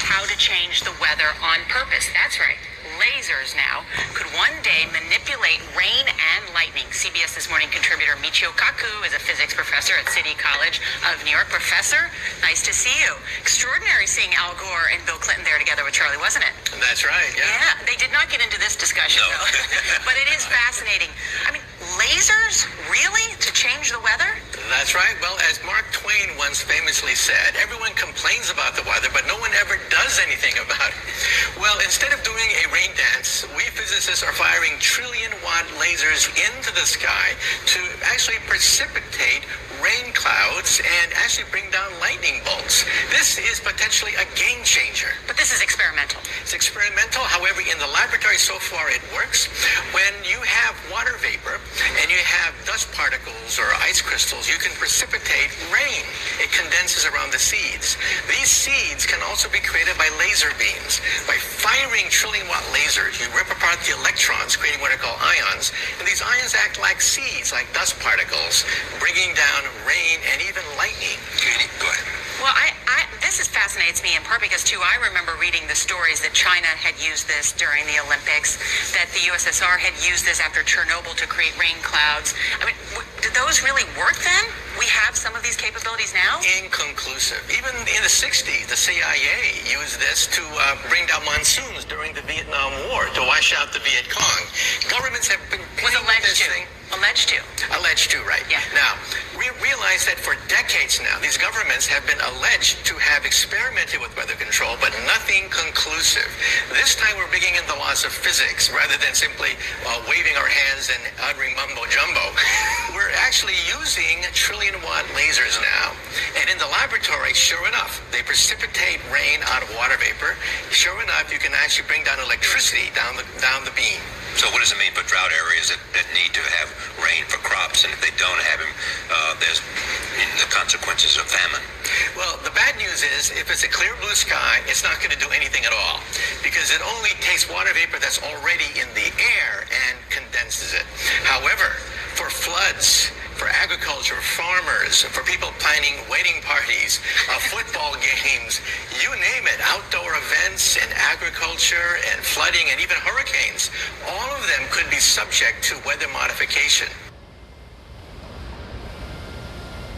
how to change the weather on purpose. That's right. Lasers now could one day manipulate rain and lightning. CBS This Morning contributor Michio Kaku is a physics professor at City College of New York. Professor, nice to see you. Extraordinary seeing Al Gore and Bill Clinton there together with Charlie, wasn't it? That's right, yeah. Yeah, they did not get into this discussion, No. though. But it is fascinating. I mean, lasers, really? To change the weather? That's right. Well, as Mark Twain once famously said, everyone complains about the weather, but no one ever does anything about it. Well, instead of doing a rain dance, we physicists are firing trillion-watt lasers into the sky to actually precipitate rain clouds and actually bring down lightning bolts. This is potentially a game changer. But this is experimental. It's experimental. However, in the laboratory so far it works. When you have water vapor and you have dust particles or ice crystals, you can precipitate rain. It condenses around the seeds. These seeds can also be created by laser beams. By firing trillion-watt lasers, you rip apart the electrons, creating what are called ions. And these ions act like seeds, like dust particles, bringing down rain and even lightning. Katie, go ahead. Well, this fascinates me in part because, too, I remember reading the stories that China had used this during the Olympics, that the USSR had used this after Chernobyl to create rain clouds. I mean, did those really work then? We have some of these capabilities now? Inconclusive. Even in the 60s, the CIA used this to bring down monsoons during the Vietnam War, to wash out the Viet Cong. Governments have been playing with this thing. Alleged to. Alleged to, right. Yeah. Now, we realize that for decades now, these governments have been alleged to have experimented with weather control, but nothing conclusive. This time we're bringing in the laws of physics rather than simply waving our hands and uttering mumbo-jumbo. We're actually using trillion-watt lasers now. And in the laboratory, sure enough, they precipitate rain out of water vapor. Sure enough, you can actually bring down electricity down the beam. So what does it mean for drought areas that need to have rain for crops, and if they don't have them, there's the consequences of famine? Well, the bad news is if it's a clear blue sky, it's not going to do anything at all because it only takes water vapor that's already in the air and condenses it. However, for floods, for agriculture, farmers, for people planning wedding parties, football games, you name it, outdoor events and agriculture and flooding and even hurricanes, all of them could be subject to weather modification.